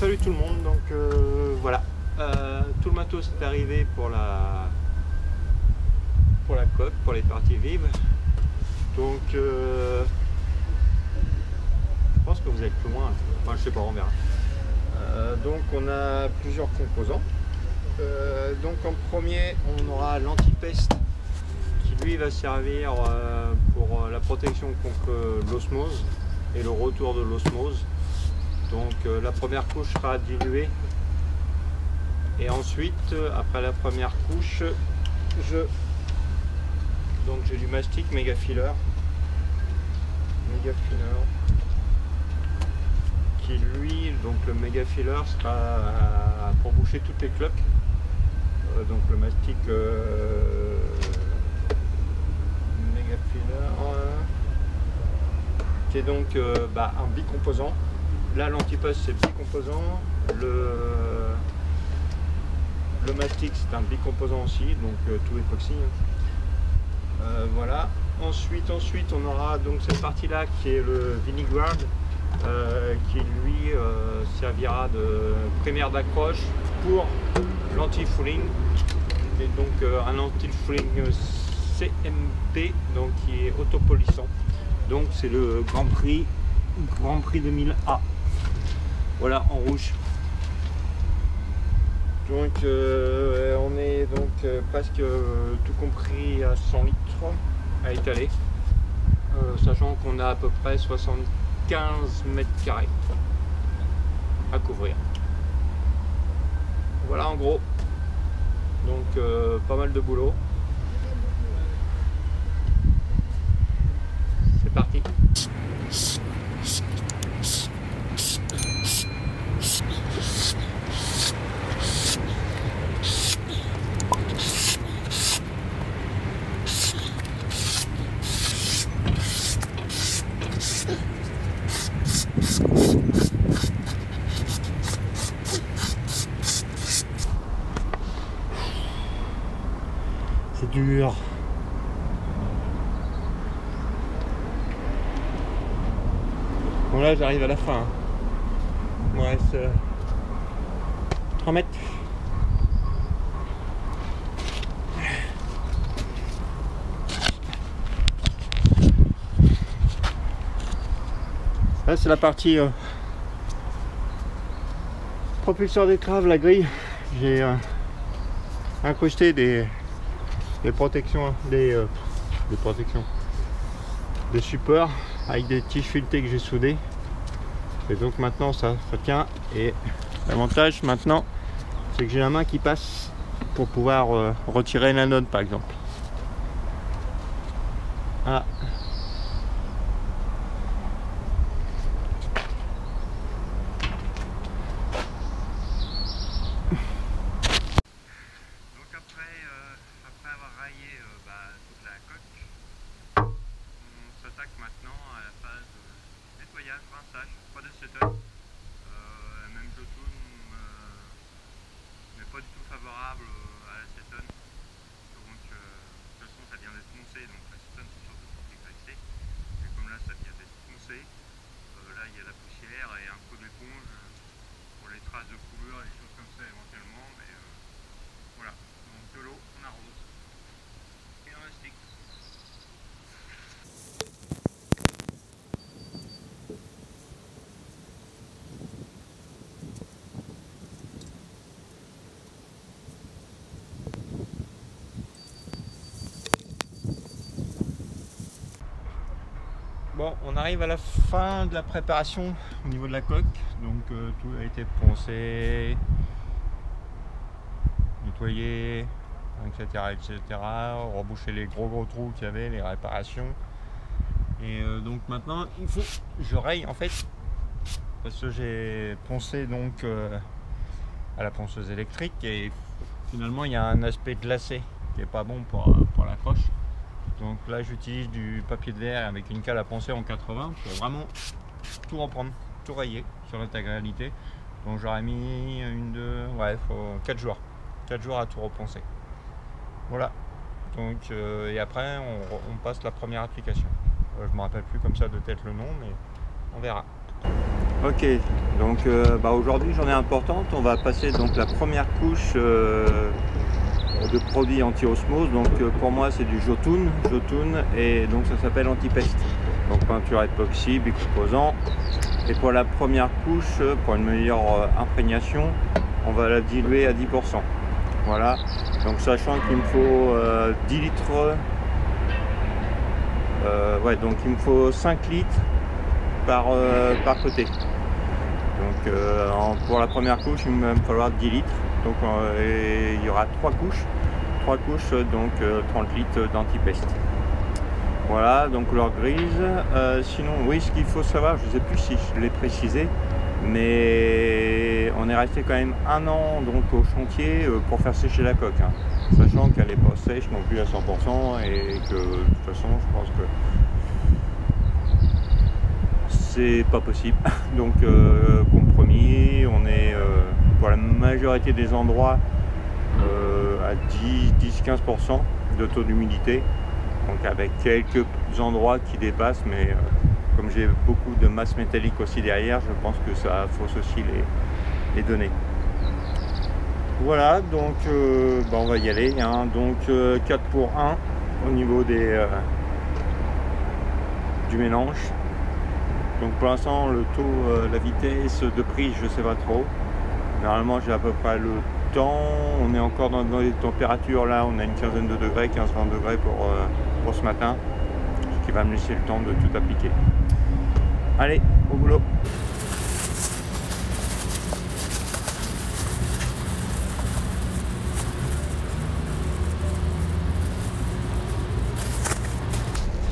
salut tout le monde, donc voilà, tout le matos est arrivé pour la coque, pour les parties vives, donc je pense que vous êtes plus loin, enfin je sais pas, on verra. Donc on a plusieurs composants, donc en premier on aura l'antipeste qui lui va servir pour la protection contre l'osmose et le retour de l'osmose. Donc la première couche sera diluée et ensuite après la première couche j'ai du mastic méga filler qui lui, donc le méga filler sera pour boucher toutes les cloques, donc le mastic méga filler qui est donc un bicomposant. Là, l'antipeste c'est bicomposant, le mastic c'est un bicomposant aussi, donc tout époxy. Voilà. Ensuite, on aura donc cette partie-là qui est le Viniguard, qui lui servira de primaire d'accroche pour l'anti-fouling. Et donc un anti-fouling CMP, donc qui est autopolissant. Donc c'est le Grand Prix 2000A. Voilà, en rouge. Donc on est donc presque tout compris à 100 litres à étaler, sachant qu'on a à peu près 75 mètres carrés à couvrir. Voilà en gros. Donc pas mal de boulot. C'est parti. C'est dur. Bon là j'arrive à la fin. Il me reste 3 mètres. Là c'est la partie propulseur d'étrave, la grille. J'ai incrusté des protections, des supports avec des tiges filetées que j'ai soudées, et donc maintenant ça tient. Et l'avantage maintenant c'est que j'ai la main qui passe pour pouvoir retirer l'anode par exemple. Ah. Après avoir raillé toute la coque, on s'attaque maintenant à la phase nettoyage, rinçage, pas d'acétone. Même Jotun n'est pas du tout favorable à l'acétone. Donc de toute façon ça vient d'être moncé, donc l'acétone c'est surtout pour dégraisser. Et comme là ça vient d'être moncé, là il y a la poussière et un peu d'éponge pour les traces de coulure, les choses comme ça éventuellement, mais voilà. Donc de l'eau, on arrose et un mastic. Bon, on arrive à la fin de la préparation au niveau de la coque, donc tout a été poncé, nettoyé, etc., reboucher les gros trous qu'il y avait, les réparations. Et donc maintenant il faut que je raye en fait, parce que j'ai poncé donc à la ponceuse électrique, et finalement il y a un aspect glacé qui est pas bon pour l'accroche. Donc là j'utilise du papier de verre avec une cale à poncer en 80 pour vraiment tout reprendre, tout rayer sur l'intégralité. Donc j'aurais mis 4 jours à tout reponcer. Voilà. Donc et après on passe la première application. Je me rappelle plus comme ça de tête le nom, mais on verra. Ok, donc aujourd'hui journée importante, on va passer donc la première couche de produits anti-osmose. Donc pour moi c'est du Jotun et donc ça s'appelle anti-peste. Donc peinture époxy, bicomposant. Et pour la première couche, pour une meilleure imprégnation, on va la diluer à 10%. Voilà, donc sachant qu'il me faut 10 litres, donc il me faut 5 litres par côté. Donc pour la première couche, il va me falloir 10 litres. Donc il y aura 3 couches, donc 30 litres d'antipeste. Voilà, donc couleur grise. Sinon, oui, ce qu'il faut savoir, je ne sais plus si je l'ai précisé, mais on est resté quand même 1 an donc au chantier pour faire sécher la coque, hein, sachant qu'elle n'est pas sèche non plus à 100% et que de toute façon, je pense que c'est pas possible. Donc compromis, on est pour la majorité des endroits à 10-15% de taux d'humidité, donc avec quelques endroits qui dépassent, mais comme j'ai beaucoup de masse métallique aussi derrière, je pense que ça fausse aussi les données. Voilà, donc on va y aller, hein. Donc 4 pour 1 au niveau du mélange. Donc pour l'instant le taux, la vitesse de prise, je sais pas trop. Normalement j'ai à peu près le temps, on est encore dans les températures là, on a une quinzaine de degrés, 15-20 degrés pour ce matin, ce qui va me laisser le temps de tout appliquer. Allez, au boulot.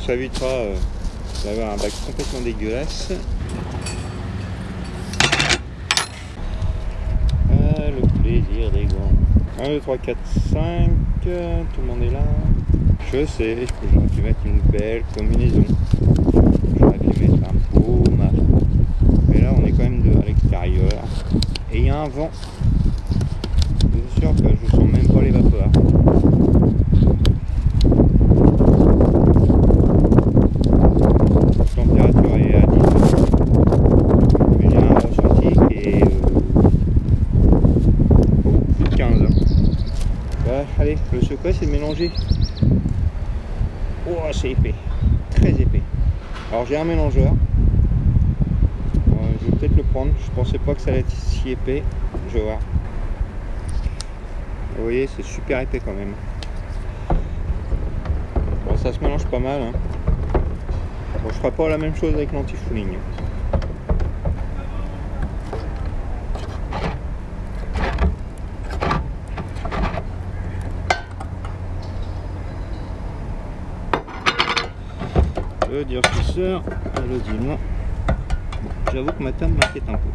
Ça évitera d'avoir un bac complètement dégueulasse. Le plaisir des gants. 1, 2, 3, 4, 5. Tout le monde est là. Je sais, j'aurais pu mettre une belle combinaison. J'aurais pu mettre un beau marteau. Mais là, on est quand même à l'extérieur. Et il y a un vent. Je suis sûr que je sens même pas les vapeurs. La température est à 10. Mais j'ai un ressenti qui est plus de 15. Allez, le secret c'est de mélanger. Oh, c'est épais, très épais. Alors j'ai un mélangeur. Je vais peut-être le prendre. Je pensais pas que ça allait être si épais. Je vais voir. Vous voyez, c'est super épais quand même. Bon, ça se mélange pas mal, hein. Bon, je ferai pas la même chose avec l'anti-fouling. Le durcisseur à l'odile. Bon, j'avoue que ma table m'inquiète un peu.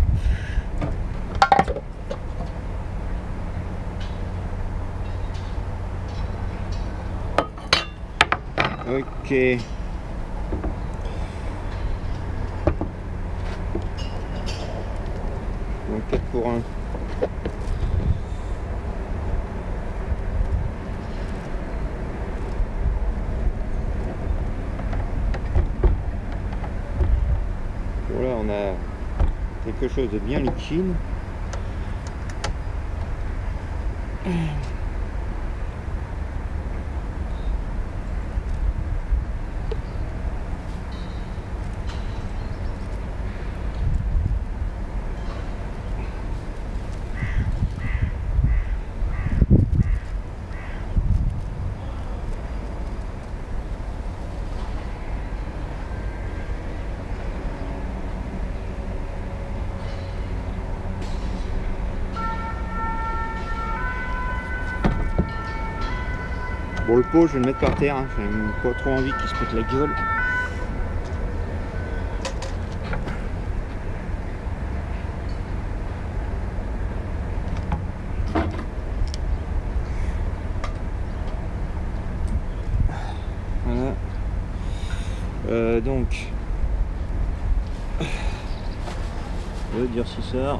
Ok. Donc 4 pour 1. Voilà, on a quelque chose de bien liquide. Bon, le pot, je vais le mettre par terre, hein. J'ai pas trop envie qu'il se pète la gueule. Voilà. Donc, le durcisseur.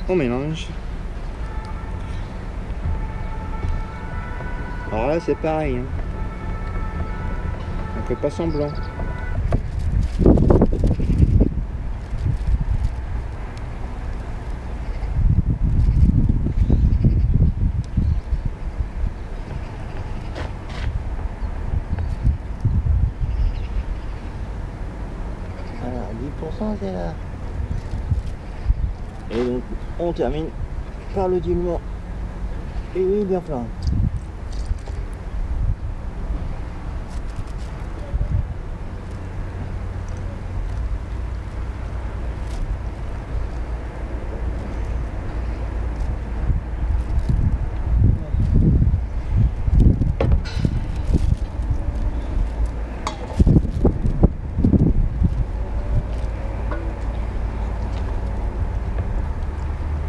on mélange. Alors là c'est pareil, hein. On fait pas semblant. Alors 10% c'est là. Et donc on termine par le diluant et bien plein.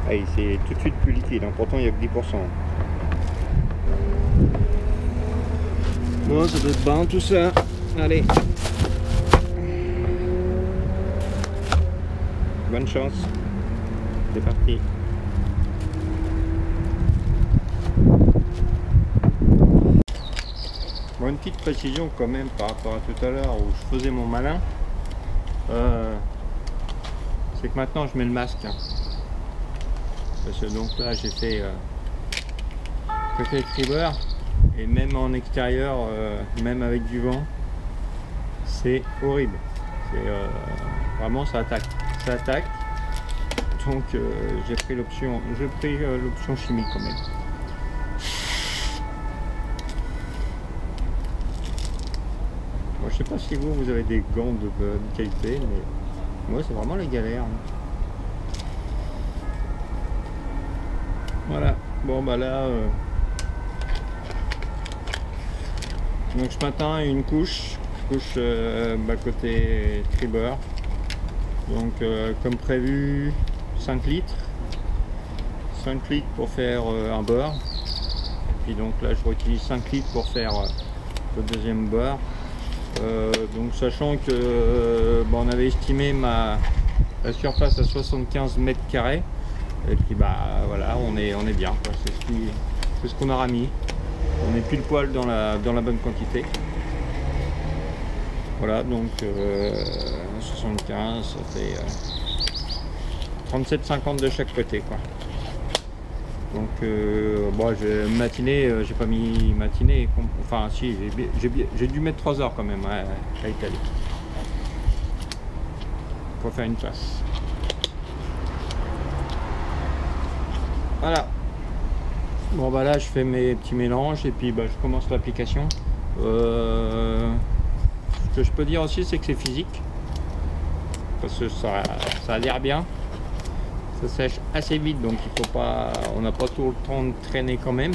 Allez, c'est tout de suite plus liquide, hein. Pourtant il n'y a que 10%. Bon, ça doit être bon tout ça. Allez. Bonne chance. C'est parti. Bon, une petite précision quand même par rapport à tout à l'heure où je faisais mon malin. C'est que maintenant je mets le masque. Hein. Parce que donc là j'ai fait tribeur et même en extérieur, même avec du vent, c'est horrible. Vraiment ça attaque. Donc j'ai pris l'option chimique quand même. Bon, je sais pas si vous avez des gants de bonne qualité, mais moi c'est vraiment la galère. Hein. Voilà, bon bah là donc ce matin une couche côté tribeur, donc comme prévu 5 litres pour faire un beurre, et puis donc là je réutilise 5 litres pour faire le deuxième beurre, donc sachant que on avait estimé la surface à 75 mètres carrés. Et puis bah voilà, on est bien, c'est ce qu'on aura mis. On est pile poil dans la bonne quantité. Voilà, donc 75, ça fait 37,50 de chaque côté quoi. Donc bon, j'ai pas mis matinée, enfin si, j'ai dû mettre 3 heures quand même à étaler pour faire une tasse. Voilà. Bon bah là je fais mes petits mélanges et puis bah, je commence l'application. Ce que je peux dire aussi c'est que c'est physique. Parce que ça a l'air bien. Ça sèche assez vite donc il faut pas. On n'a pas tout le temps de traîner quand même.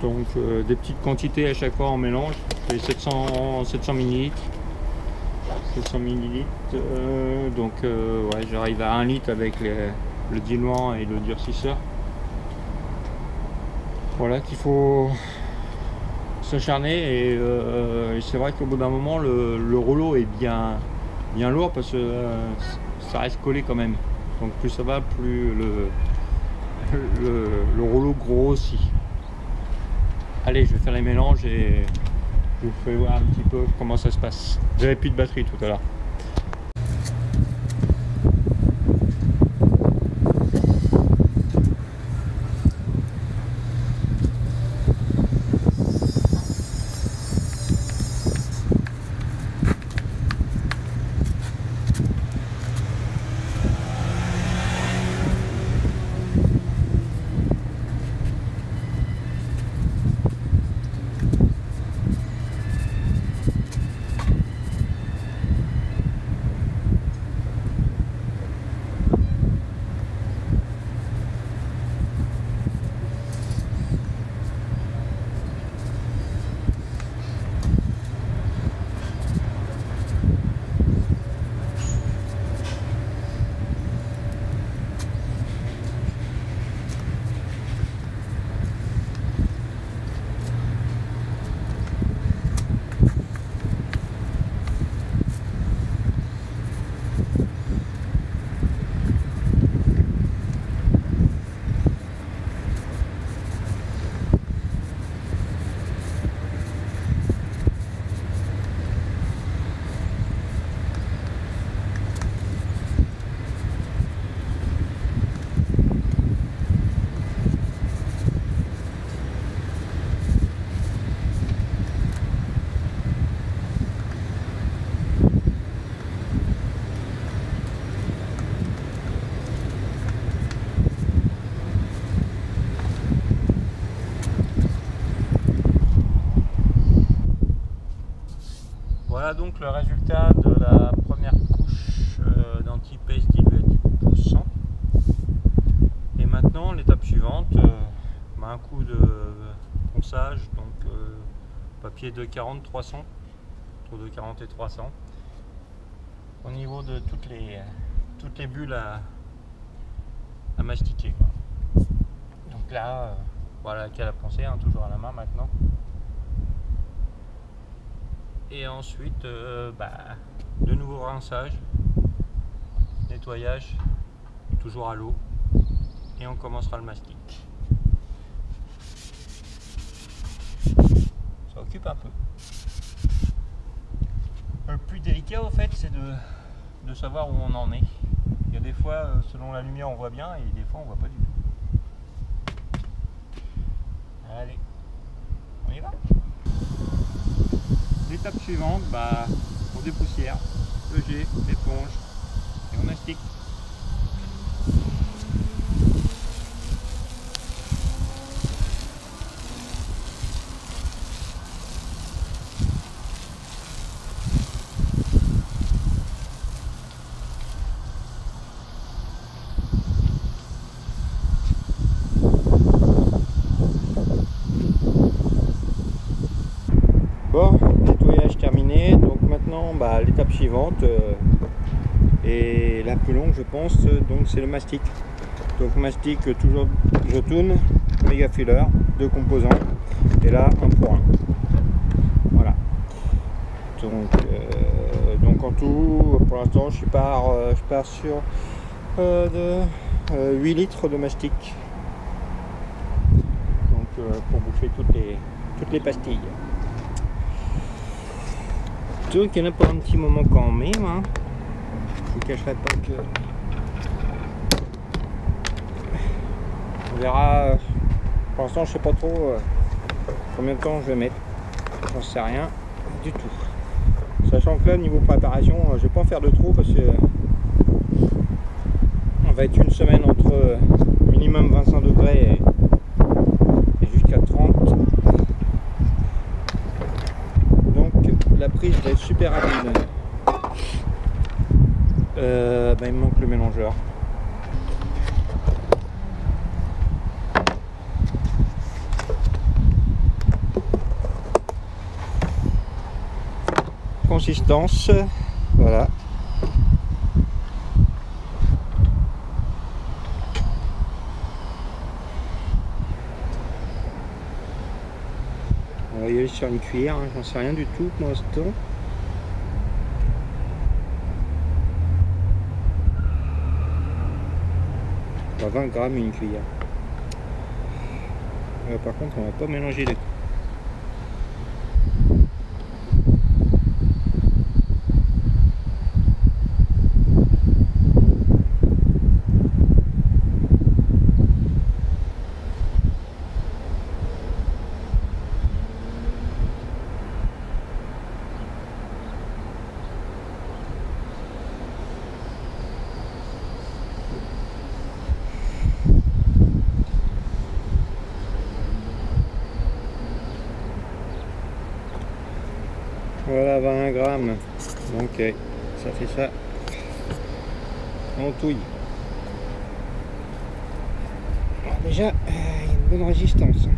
Donc des petites quantités à chaque fois en mélange. Je fais 700 ml. 700 ml. Donc ouais, j'arrive à 1 litre avec le diluant et le durcisseur. Voilà qu'il faut s'acharner et c'est vrai qu'au bout d'un moment le rouleau est bien lourd parce que ça reste collé quand même. Donc plus ça va, plus le rouleau grossit. Allez, je vais faire les mélanges et je vous fais voir un petit peu comment ça se passe. J'avais plus de batterie tout à l'heure. Voilà donc le résultat de la première couche d'anti-paste dilué poussant. Et maintenant l'étape suivante, un coup de ponçage, donc papier 240-300, entre 240 et 300, au niveau de toutes les bulles à mastiquer, quoi. Donc là, voilà laquelle à poncer, hein, toujours à la main maintenant. Et ensuite, de nouveau rinçage, nettoyage, toujours à l'eau, et on commencera le mastic. Ça occupe un peu. Le plus délicat, au fait, c'est de savoir où on en est. Il y a des fois, selon la lumière, on voit bien, et des fois, on voit pas du tout. Allez, on y va. L'étape suivante, on dépoussière, le jet, l'éponge, et on mastique. Bon, nettoyage terminé, donc maintenant l'étape suivante est la plus longue je pense, donc c'est le mastic. Donc mastic toujours Jotun, méga filler, 2 composants, et là 1 pour 1. Voilà. Donc en tout, pour l'instant je pars sur 8 litres de mastic. Donc pour bouffer toutes les pastilles. Donc il y en a pour un petit moment quand même, hein. Je ne cacherai pas que on verra. Pour l'instant je sais pas trop combien de temps je vais mettre, j'en sais rien du tout, sachant que là niveau préparation je vais pas en faire de trop parce que on va être une semaine entre minimum 25 degrés et jusqu'à 30. La prise va être super rapide. Il me manque le mélangeur. Consistance, voilà. On va y aller sur une cuillère, hein, j'en sais rien du tout pour l'instant. À 20 grammes une cuillère. Par contre on va pas mélanger les. Voilà, 20 grammes. Ok, ça fait ça en touille. Alors déjà, il y a une bonne résistance.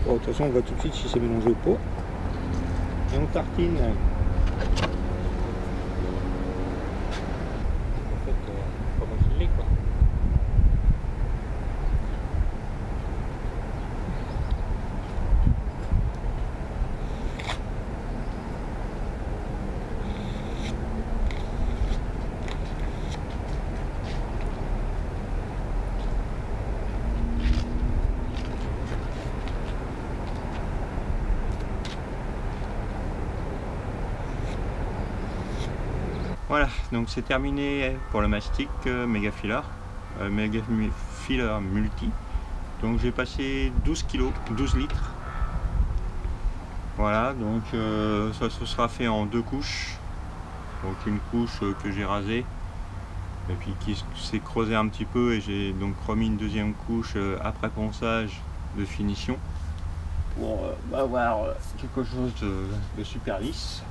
Bon, de toute façon, on voit tout de suite si c'est mélangé ou pas. Et on tartine. En fait, pas mal de lait, quoi. Voilà, donc c'est terminé pour le mastic méga filler. Mega Filler Multi. Donc j'ai passé 12 kg, 12 litres. Voilà, donc ça se sera fait en 2 couches. Donc une couche que j'ai rasée et puis qui s'est creusée un petit peu, et j'ai donc remis une deuxième couche après ponçage de finition pour avoir quelque chose de super lisse.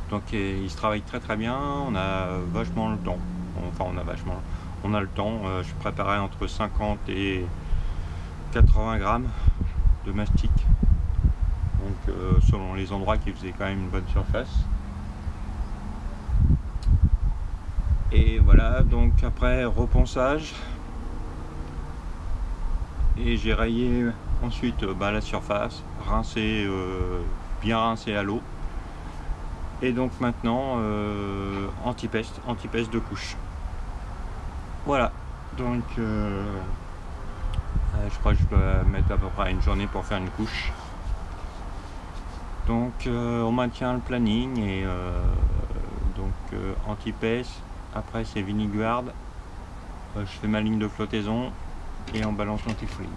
Donc il se travaille très très bien, on a vachement le temps, enfin on a le temps. Je préparais entre 50 et 80 grammes de mastic, donc selon les endroits qui faisaient quand même une bonne surface. Et voilà, donc après reponçage, et j'ai rayé ensuite la surface, rincé, bien rincé à l'eau. Et donc maintenant anti-peste de couche. Voilà, donc je crois que je dois mettre à peu près une journée pour faire une couche. Donc on maintient le planning, et donc anti-peste. Après c'est Viniguard, je fais ma ligne de flottaison et on balance l'antifouling.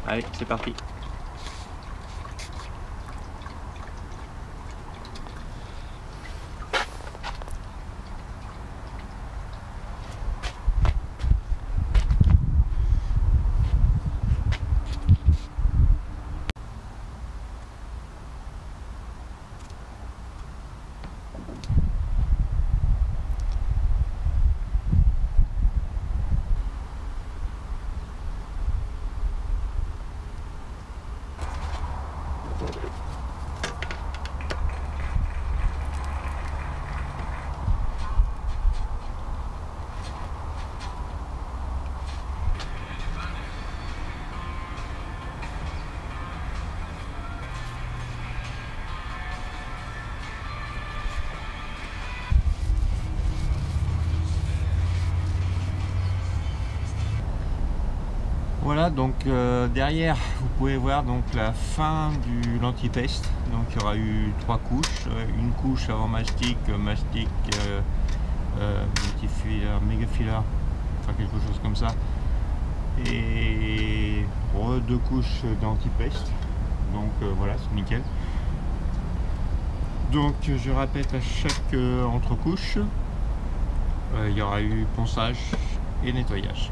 Allez, c'est parti. Voilà, donc derrière vous pouvez voir donc la fin du l'antipeste. Donc il y aura eu 3 couches, une couche avant mastic, multifiller, méga filler, enfin quelque chose comme ça, et 2 couches d'antipeste. Donc voilà, c'est nickel. Donc je répète, à chaque entrecouche il y aura eu ponçage et nettoyage.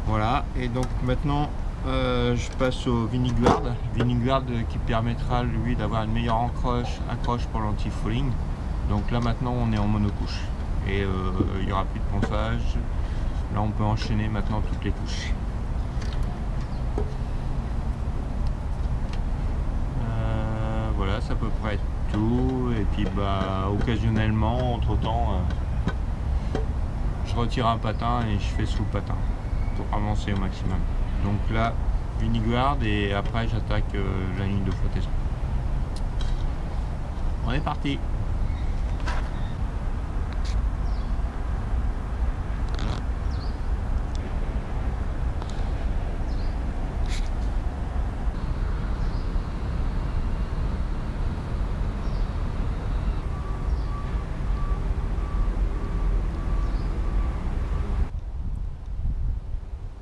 Voilà, et donc maintenant je passe au Viniguard qui permettra lui d'avoir une meilleure accroche pour l'anti-fouling. Donc là maintenant on est en monocouche, et il n'y aura plus de ponçage. Là on peut enchaîner maintenant toutes les couches. Voilà, c'est à peu près tout. Et puis occasionnellement, entre temps, je retire un patin et je fais sous le patin pour avancer au maximum. Donc là, Viniguard, et après j'attaque la ligne de flottaison. On est parti.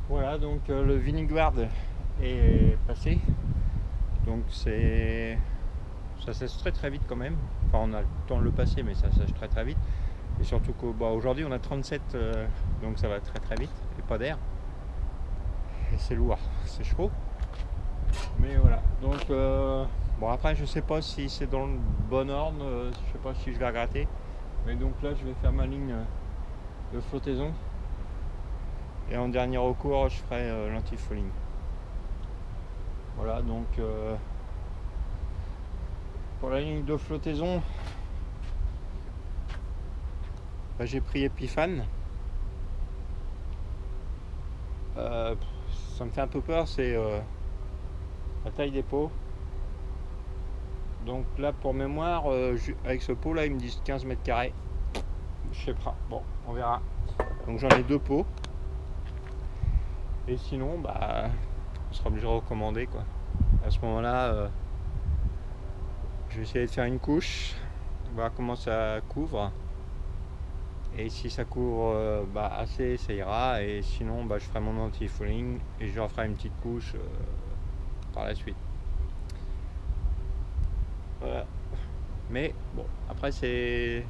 Voilà, donc le Viniguard est passé, donc ça sèche très très vite quand même. Enfin, on a le temps de le passer, mais ça sèche très très vite, et surtout qu'aujourd'hui on a 37, donc ça va très très vite, et pas d'air, et c'est lourd, c'est chaud, mais voilà. Donc bon, après je sais pas si c'est dans le bon ordre, je sais pas si je vais regratter, mais donc là je vais faire ma ligne de flottaison. Et en dernier recours, je ferai l'anti-fouling. Voilà, donc pour la ligne de flottaison, j'ai pris Epiphane. Ça me fait un peu peur, c'est la taille des pots. Donc là, pour mémoire, avec ce pot là, ils me disent 15 mètres carrés. Je sais pas, bon, on verra. Donc j'en ai 2 pots. Et sinon, on sera obligé de recommander, quoi. À ce moment-là, je vais essayer de faire une couche, voir comment ça couvre. Et si ça couvre assez, ça ira. Et sinon, je ferai mon anti-fouling et je referai une petite couche par la suite. Voilà. Mais bon, après c'est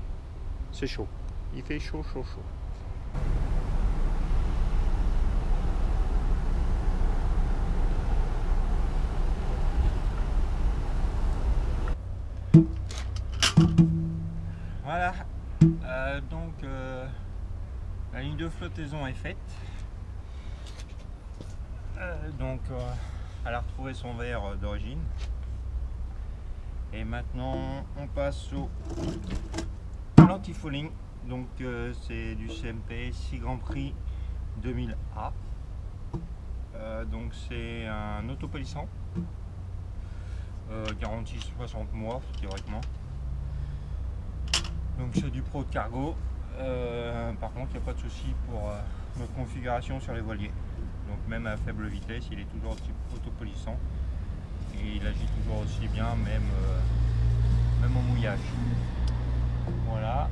chaud. Il fait chaud. Voilà. Donc la ligne de flottaison est faite. Elle a retrouvé son verre d'origine. Et maintenant on passe au l'anti-fouling. Donc c'est du CMP 6 Grand Prix 2000A. Donc c'est un autopolissant. Garantie 60 mois théoriquement. Donc c'est du Pro de Cargo. Par contre il n'y a pas de souci pour notre configuration sur les voiliers. Donc même à faible vitesse il est toujours autopolissant. Et il agit toujours aussi bien, même au mouillage. Voilà.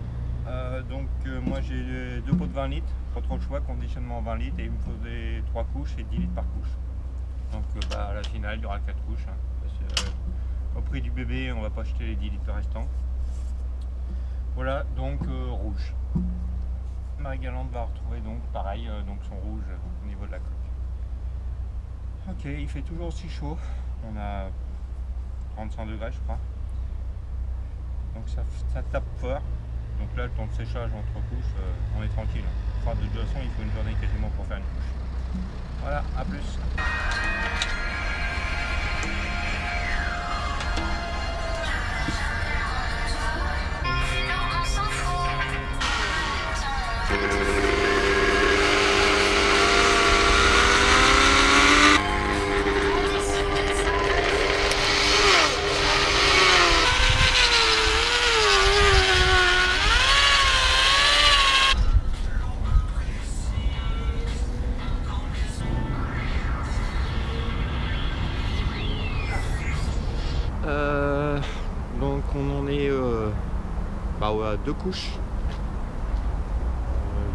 Moi j'ai 2 pots de 20 litres, pas trop le choix, conditionnement 20 litres et il me faut des 3 couches et 10 litres par couche. Donc à la finale il y aura 4 couches. Parce que, au prix du bébé on va pas acheter les 10 litres restants. Voilà, donc rouge. Marie-Galante va retrouver donc pareil, donc son rouge au niveau de la coque. Ok, il fait toujours aussi chaud. On a 35 degrés je crois. Donc ça tape fort. Donc là le temps de séchage entre couches, on est tranquille. Enfin, de toute façon il faut une journée quasiment pour faire une couche. Voilà, à plus. Donc on en est à 2 couches.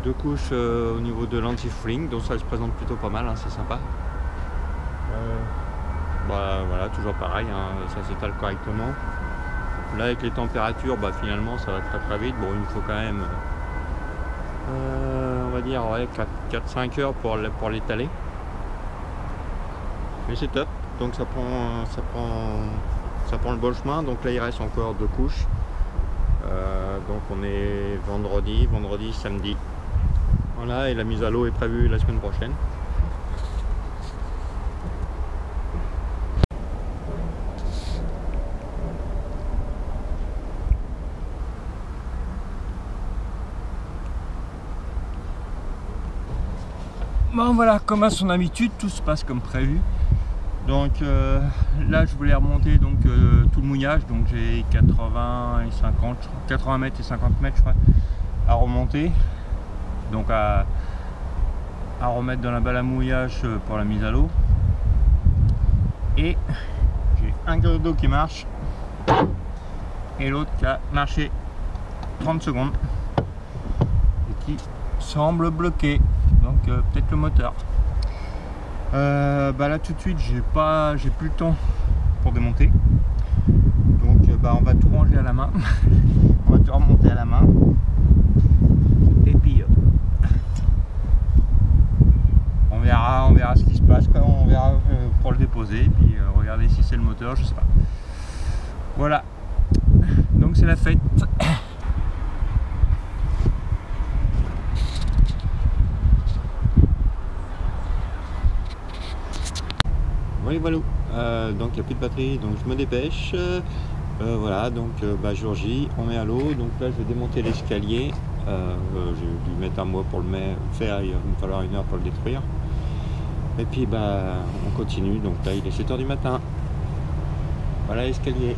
2 couches au niveau de l'anti-fouling, donc ça se présente plutôt pas mal, hein, c'est sympa. Voilà, toujours pareil, hein, ça s'étale correctement. Là avec les températures, finalement ça va très vite. Bon, il me faut quand même on va dire 4-5 heures pour l'étaler. Mais c'est top, donc ça prend le bon chemin. Donc là il reste encore 2 couches. Donc on est vendredi, samedi. Voilà, et la mise à l'eau est prévue la semaine prochaine. Bon voilà, comme à son habitude, tout se passe comme prévu. Donc là je voulais remonter donc tout le mouillage, donc j'ai 80 mètres et 50 mètres je crois à remonter, donc à remettre dans la balle à mouillage pour la mise à l'eau. Et j'ai un grille d'eau qui marche et l'autre qui a marché 30 secondes et qui semble bloqué, donc peut-être le moteur. Là tout de suite j'ai plus le temps pour démonter, donc on va tout ranger à la main. On va tout remonter à la main et puis on verra ce qui se passe, quoi. On verra pour le déposer et puis regarder si c'est le moteur, je sais pas. Voilà, donc c'est la fête. Voilà, donc il n'y a plus de batterie, donc je me dépêche. Voilà, donc jour J, on met à l'eau. Donc là je vais démonter l'escalier. J'ai dû mettre un mois pour le faire, il va me falloir 1 heure pour le détruire. Et puis on continue, donc là il est 7 h du matin. Voilà l'escalier.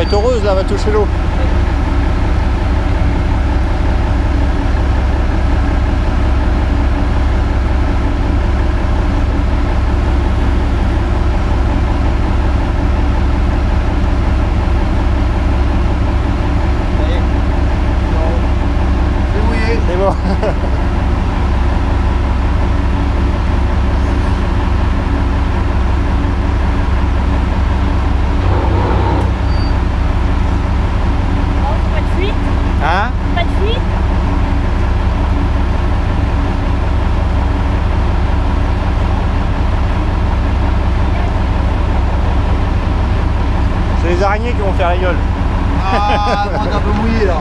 être heureuse là, elle va toucher l'eau. C'est bon. Hein? Pas de fuite. C'est les araignées qui vont faire la gueule. Ah, on est un peu mouillé là.